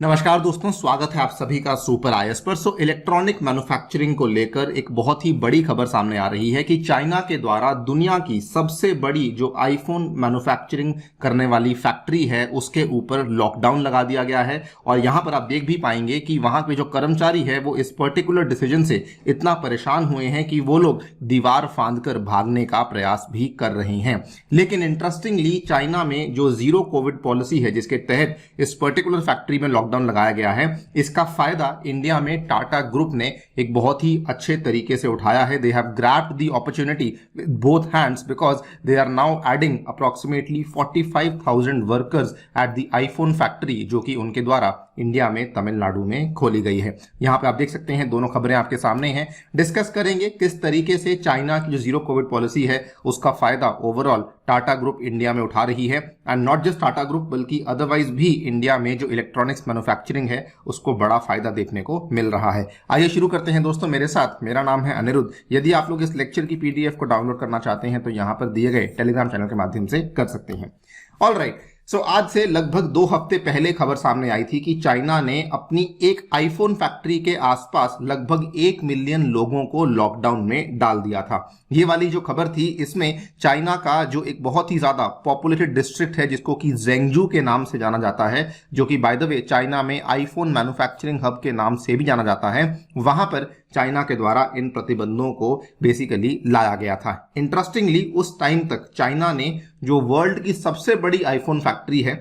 नमस्कार दोस्तों, स्वागत है आप सभी का सुपर आईएएस पर। इलेक्ट्रॉनिक मैन्युफैक्चरिंग को लेकर एक बहुत ही बड़ी खबर सामने आ रही है कि चाइना के द्वारा दुनिया की सबसे बड़ी जो आईफोन मैन्युफैक्चरिंग करने वाली फैक्ट्री है उसके ऊपर लॉकडाउन लगा दिया गया है। और यहां पर आप देख भी पाएंगे कि वहां के जो कर्मचारी है वो इस पर्टिकुलर डिसीजन से इतना परेशान हुए हैं कि वो लोग दीवार फांद कर भागने का प्रयास भी कर रहे हैं। लेकिन इंटरेस्टिंगली चाइना में जो जीरो कोविड पॉलिसी है जिसके तहत इस पर्टिकुलर फैक्ट्री में लॉकडाउन लगाया गया है, इसका फायदा इंडिया में टाटा ग्रुप ने एक बहुत ही अच्छे तरीके से उठाया है। They have grabbed the opportunity with both hands because they are now adding approximately 45,000 workers at the iPhone factory, जो कि उनके द्वारा इंडिया में तमिलनाडु में खोली गई है। यहां पे आप देख सकते हैं, दोनों खबरें आपके सामने हैं। डिस्कस करेंगे किस तरीके से चाइना की जो जीरो कोविड पॉलिसी है उसका फायदा ओवरऑल टाटा ग्रुप इंडिया में उठा रही है। And not just Tata group बल्कि अदरवाइज भी इंडिया में जो इलेक्ट्रॉनिक्स मैन्युफैक्चरिंग है उसको बड़ा फायदा देखने को मिल रहा है। आइए शुरू करते हैं दोस्तों मेरे साथ। मेरा नाम है अनिरुद्ध। यदि आप लोग इस लेक्चर की पीडीएफ को डाउनलोड करना चाहते हैं तो यहां पर दिए गए टेलीग्राम चैनल के माध्यम से कर सकते हैं। ऑल राइट, आज से लगभग 2 हफ्ते पहले खबर सामने आई थी कि चाइना ने अपनी एक आईफोन फैक्ट्री के आसपास लगभग 1 मिलियन लोगों को लॉकडाउन में डाल दिया था। ये वाली जो खबर थी इसमें चाइना का जो एक बहुत ही ज्यादा पॉपुलेटेड डिस्ट्रिक्ट है जिसको कि ज़ेंगजू के नाम से जाना जाता है, जो कि बाय द वे चाइना में आईफोन मैन्युफैक्चरिंग हब के नाम से भी जाना जाता है, वहां पर चाइना के द्वारा इन प्रतिबंधों को बेसिकली लाया गया था। इंटरेस्टिंगली उस टाइम तक चाइना ने जो वर्ल्ड की सबसे बड़ी आईफोन फैक्ट्री है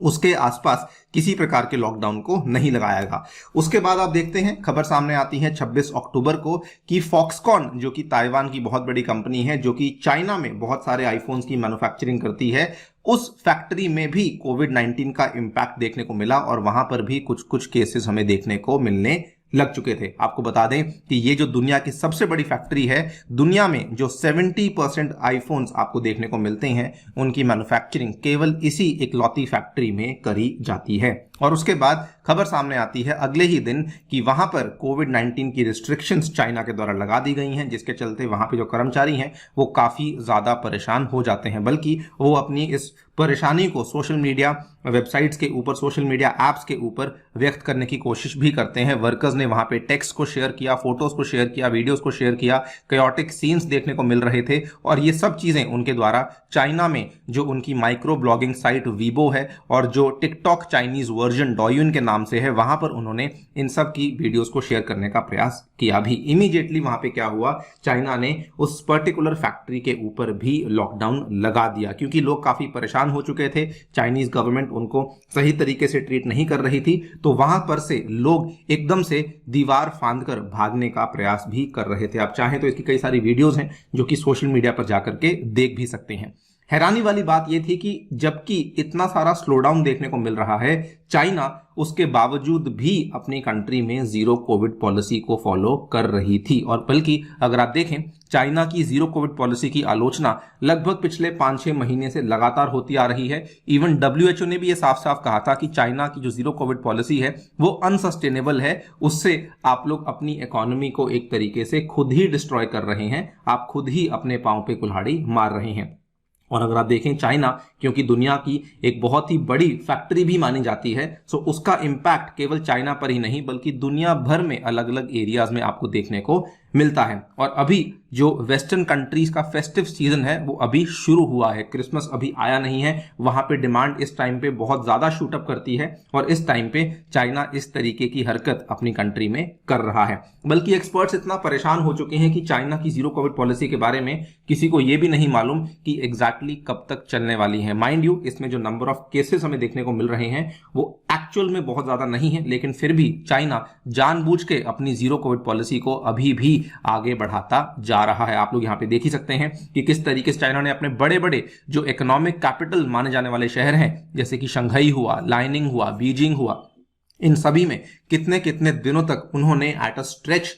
उसके आसपास किसी प्रकार के लॉकडाउन को नहीं लगाया गया। उसके बाद आप देखते हैं खबर सामने आती है 26 अक्टूबर को कि फॉक्सकॉन, जो कि ताइवान की बहुत बड़ी कंपनी है जो कि चाइना में बहुत सारे आईफोन्स की मैन्युफैक्चरिंग करती है, उस फैक्ट्री में भी कोविड-19 का इंपैक्ट देखने को मिला और वहां पर भी कुछ कुछ केसेस हमें देखने को मिलने लग चुके थे। आपको बता दें कि ये जो दुनिया की सबसे बड़ी फैक्ट्री है, दुनिया में जो 70% आईफोन्स आपको देखने को मिलते हैं उनकी मैन्युफैक्चरिंग केवल इसी इकलौती फैक्ट्री में करी जाती है। और उसके बाद खबर सामने आती है अगले ही दिन कि वहां पर कोविड-19 की रिस्ट्रिक्शंस चाइना के द्वारा लगा दी गई हैं, जिसके चलते वहां पे जो कर्मचारी हैं वो काफी ज्यादा परेशान हो जाते हैं। बल्कि वो अपनी इस परेशानी को सोशल मीडिया वेबसाइट्स के ऊपर, सोशल मीडिया एप्स के ऊपर व्यक्त करने की कोशिश भी करते हैं। वर्कर्स ने वहां पे टेक्स्ट को शेयर किया, फोटोज को शेयर किया, वीडियोस को शेयर किया, कैओटिक सीन्स देखने को मिल रहे थे। और ये सब चीजें उनके द्वारा चाइना में जो उनकी माइक्रो ब्लॉगिंग साइट वीबो है और जो टिकटॉक चाइनीज वर्जन डॉयुन के नाम से है, वहां पर उन्होंने इन सब की वीडियोस को शेयर करने का प्रयास किया भी। इमीडिएटली वहां पे क्या हुआ, चाइना ने उस पर्टिकुलर फैक्ट्री के ऊपर भी लॉकडाउन लगा दिया क्योंकि लोग काफी परेशान हो चुके थे। चाइनीज गवर्नमेंट उनको सही तरीके से ट्रीट नहीं कर रही थी, तो वहां पर से लोग एकदम से दीवार फांदकर भागने का प्रयास भी कर रहे थे। आप चाहें तो इसकी कई सारी वीडियोस हैं जो कि सोशल मीडिया पर जाकर के देख भी सकते हैं। हैरानी वाली बात यह थी कि जबकि इतना सारा स्लोडाउन देखने को मिल रहा है, चाइना उसके बावजूद भी अपनी कंट्री में जीरो कोविड पॉलिसी को फॉलो कर रही थी। और बल्कि अगर आप देखें, चाइना की जीरो कोविड पॉलिसी की आलोचना लगभग पिछले 5-6 महीने से लगातार होती आ रही है। इवन WHO ने भी ये साफ साफ कहा था कि चाइना की जो जीरो कोविड पॉलिसी है वो अनसस्टेनेबल है, उससे आप लोग अपनी इकोनॉमी को एक तरीके से खुद ही डिस्ट्रॉय कर रहे हैं, आप खुद ही अपने पांव पे कुल्हाड़ी मार रहे हैं। और अगर आप देखें, चाइना क्योंकि दुनिया की एक बहुत ही बड़ी फैक्ट्री भी मानी जाती है, सो उसका इंपैक्ट केवल चाइना पर ही नहीं बल्कि दुनिया भर में अलग अलग एरियाज में आपको देखने को मिलता है। और अभी जो वेस्टर्न कंट्रीज का फेस्टिव सीजन है वो अभी शुरू हुआ है, क्रिसमस अभी आया नहीं है, वहां पे डिमांड इस टाइम पे बहुत ज्यादा शूट अप करती है और इस टाइम पे चाइना इस तरीके की हरकत अपनी कंट्री में कर रहा है। बल्कि एक्सपर्ट्स इतना परेशान हो चुके हैं कि चाइना की जीरो कोविड पॉलिसी के बारे में किसी को यह भी नहीं मालूम कि एग्जैक्टली कब तक चलने वाली है। माइंड यू, इसमें जो नंबर ऑफ केसेस हमें देखने को मिल रहे हैं वो एक्चुअल में बहुत ज्यादा नहीं है, लेकिन फिर भी चाइना जानबूझ के अपनी जीरो कोविड पॉलिसी को अभी भी आगे बढ़ाता जा रहा है। आप लोग यहां पे देख ही सकते हैं कि किस तरीके से चाइना ने अपने बड़े बड़े जो इकोनॉमिक कैपिटल माने जाने वाले शहर हैं, जैसे कि शंघाई हुआ, लाइनिंग हुआ, बीजिंग हुआ, इन सभी में कितने कितने दिनों तक उन्होंने एट अ स्ट्रेच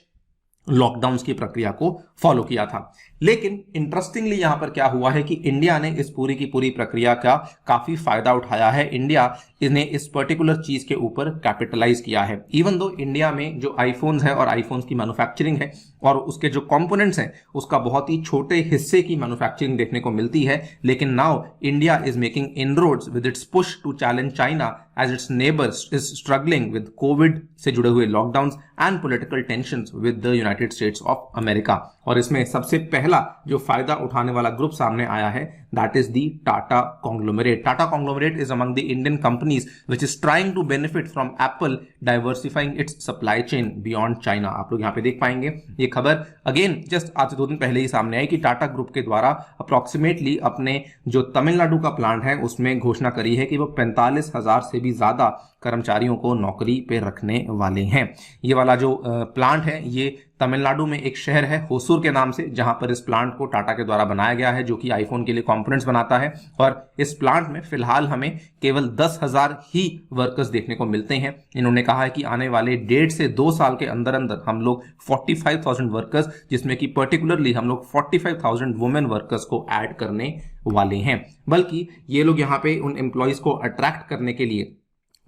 लॉकडाउन की प्रक्रिया को फॉलो किया था। लेकिन इंटरेस्टिंगली यहां पर क्या हुआ है कि इंडिया ने इस पूरी की पूरी प्रक्रिया का काफी फायदा उठाया है। इंडिया ने इस पर्टिकुलर चीज के ऊपर कैपिटलाइज किया है। इवन दो इंडिया में जो आईफोन्स है और आईफोन्स की मैन्युफैक्चरिंग है और उसके जो कंपोनेंट्स हैं उसका बहुत ही छोटे हिस्से की मैन्युफैक्चरिंग देखने को मिलती है, लेकिन now India is making inroads with its push to challenge China as its neighbours is struggling with covid से जुड़े हुए lockdowns and political tensions with the United States of America. और इसमें सबसे पहला जो फायदा उठाने वाला ग्रुप सामने आया है, that is the Tata conglomerate. Tata conglomerate is among the Indian companies which is trying to benefit from Apple diversifying its supply chain beyond China. आप लोग यहां पे देख पाएंगे ये खबर अगेन जस्ट आज से 2 दिन पहले ही सामने आई कि टाटा ग्रुप के द्वारा अप्रोक्सीमेटली अपने जो तमिलनाडु का प्लांट है उसमें घोषणा करी है कि वो 45,000 से भी ज्यादा कर्मचारियों को नौकरी पे रखने वाले हैं। ये वाला जो प्लांट है ये तमिलनाडु में एक शहर है होसूर के नाम से, जहां पर इस प्लांट को टाटा के द्वारा बनाया गया है जो कि आईफोन के लिए कंपोनेंट्स बनाता है। और इस प्लांट में फिलहाल हमें केवल 10,000 ही वर्कर्स देखने को मिलते हैं। इन्होंने कहा है कि आने वाले 1.5 से 2 साल के अंदर अंदर हम लोग 45,000 वर्कर्स, जिसमें कि पर्टिकुलरली हम लोग 45,000 वुमेन वर्कर्स को ऐड करने वाले हैं। बल्कि ये लोग यहाँ पे उन एम्प्लॉयज को अट्रैक्ट करने के लिए,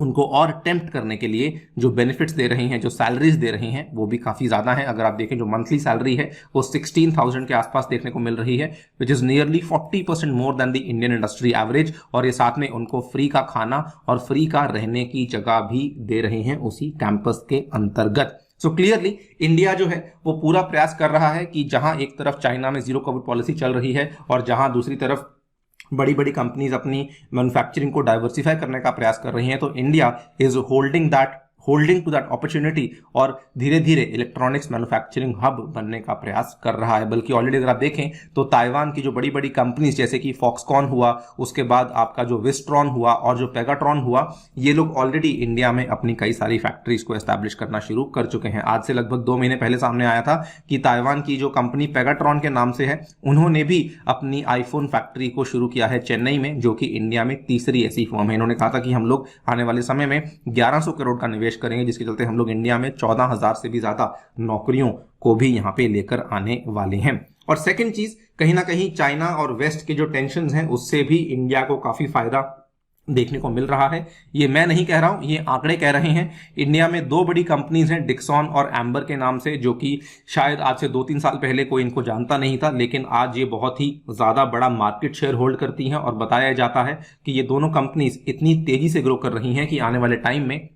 उनको और टेम्प्ट करने के लिए जो बेनिफिट्स दे रहे हैं, जो सैलरीज दे रहे हैं वो भी काफी ज्यादा है। अगर आप देखें जो मंथली सैलरी है वो 16,000 के आसपास देखने को मिल रही है, which is nearly 40% more than the Indian industry average. और ये साथ में उनको फ्री का खाना और फ्री का रहने की जगह भी दे रहे हैं उसी कैंपस के अंतर्गत। सो क्लियरली इंडिया जो है वो पूरा प्रयास कर रहा है कि जहां एक तरफ चाइना में जीरो कोविड पॉलिसी चल रही है और जहां दूसरी तरफ बड़ी बड़ी कंपनीज अपनी मैन्युफैक्चरिंग को डाइवर्सिफाई करने का प्रयास कर रही हैं, तो India is holding to that opportunity और धीरे धीरे इलेक्ट्रॉनिक्स मैन्युफैक्चरिंग हब बनने का प्रयास कर रहा है। बल्कि ऑलरेडी अगर आप देखें तो ताइवान की जो बड़ी बड़ी कंपनीज जैसे कि फॉक्सकॉन हुआ, उसके बाद आपका जो विस्ट्रॉन हुआ और जो पेगाट्रॉन हुआ, ये लोग ऑलरेडी इंडिया में अपनी कई सारी फैक्ट्रीज को एस्टैब्लिश करना शुरू कर चुके हैं। आज से लगभग 2 महीने पहले सामने आया था कि ताइवान की जो कंपनी पेगाट्रॉन के नाम से है, उन्होंने भी अपनी आईफोन फैक्ट्री को शुरू किया है चेन्नई में, जो कि इंडिया में तीसरी ऐसी फर्म है। इन्होंने कहा था कि हम लोग आने वाले समय में 1100 करोड़ का निवेश करेंगे, जिसके चलते हम लोग इंडिया में 14,000 से भी ज्यादा नौकरियों को भी यहां पे लेकर आने वाले हैं। और सेकंड चीज, कहीं ना कहीं चाइना और वेस्ट के जो टेंशन्स हैं उससे भी इंडिया को काफी फायदा देखने को मिल रहा है। ये मैं नहीं कह रहा हूं, ये आंकड़े कह रहे हैं। इंडिया में 2 बड़ी कंपनीज हैं डिक्सॉन और एम्बर के नाम से, जो कि शायद आज से 2-3 साल पहले कोई इनको जानता नहीं था, लेकिन आज ये बहुत ही ज्यादा बड़ा मार्केट शेयर होल्ड करती हैं। और बताया जाता है कि ये दोनों कंपनीज इतनी तेजी से ग्रो कर रही हैं कि आने वाले टाइम में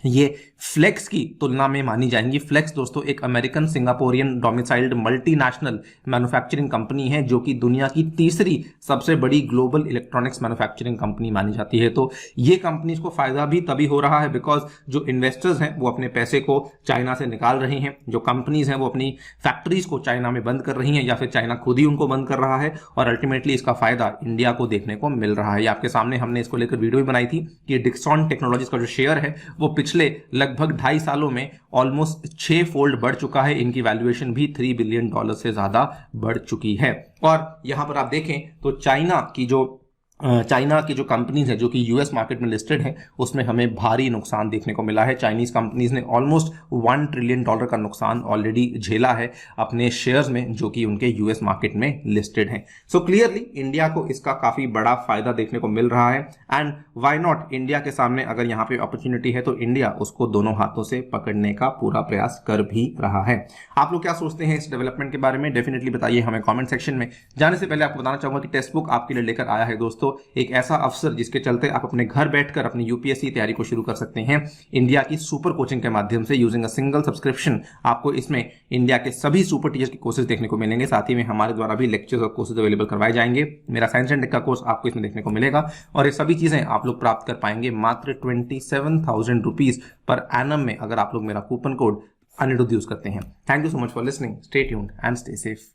ये फ्लेक्स की तुलना में मानी जाएंगी। फ्लेक्स दोस्तों एक American Singaporean domiciled multinational manufacturing company है, जो कि दुनिया की तीसरी सबसे बड़ी ग्लोबल इलेक्ट्रॉनिक्स मैन्युफैक्चरिंग कंपनी मानी जाती है। तो ये कंपनीज को फायदा भी तभी हो रहा है बिकॉज जो इन्वेस्टर्स हैं वो अपने पैसे को चाइना से निकाल रहे हैं, जो कंपनीज हैं वो अपनी फैक्ट्रीज को चाइना में बंद कर रही हैं या फिर चाइना खुद ही उनको बंद कर रहा है, और अल्टीमेटली इसका फायदा इंडिया को देखने को मिल रहा है। आपके सामने हमने इसको लेकर वीडियो भी बनाई थी कि डिक्सॉन टेक्नोलॉजीज का जो शेयर है वो पिछले लगभग 2.5 सालों में ऑलमोस्ट 6 फोल्ड बढ़ चुका है। इनकी वैल्यूएशन भी $3 बिलियन से ज्यादा बढ़ चुकी है। और यहां पर आप देखें तो चाइना की जो कंपनीज है जो कि यूएस मार्केट में लिस्टेड है, उसमें हमें भारी नुकसान देखने को मिला है। चाइनीज कंपनीज ने ऑलमोस्ट $1 ट्रिलियन का नुकसान ऑलरेडी झेला है अपने शेयर्स में, जो कि उनके यूएस मार्केट में लिस्टेड हैं। सो क्लियरली इंडिया को इसका काफी बड़ा फायदा देखने को मिल रहा है। एंड व्हाई नॉट, इंडिया के सामने अगर यहाँ पे अपॉर्चुनिटी है तो इंडिया उसको दोनों हाथों से पकड़ने का पूरा प्रयास कर भी रहा है। आप लोग क्या सोचते हैं इस डेवलपमेंट के बारे में, डेफिनेटली बताइए हमें कॉमेंट सेक्शन में। जाने से पहले आपको बताना चाहूंगा कि टेक्स्ट बुक आपके लिए लेकर आया है दोस्तों एक ऐसा अवसर जिसके चलते आप अपने घर बैठकर अपनी यूपीएससी तैयारी को शुरू कर सकते हैं इंडिया की सुपर कोचिंग के माध्यम से। यूजिंग अ सिंगल सब्सक्रिप्शन आपको इसमें इंडिया के सभी सुपर टीचर्स के कोर्सेज देखने को मिलेंगे। साथ ही में हमारे द्वारा भी लेक्चर्स और कोर्सेज अवेलेबल करवाए जाएंगे। मेरा साइंस एंड टेक का कोर्स आपको इसमें देखने को मिलेगा और ये सभी चीजें आप लोग प्राप्त कर पाएंगे मात्र 27,000 रुपीज पर एनम में, अगर आप लोग मेरा कूपन कोड अनिरुद्ध यूज करते हैं। Thank you so much for listening, stay tuned and stay safe.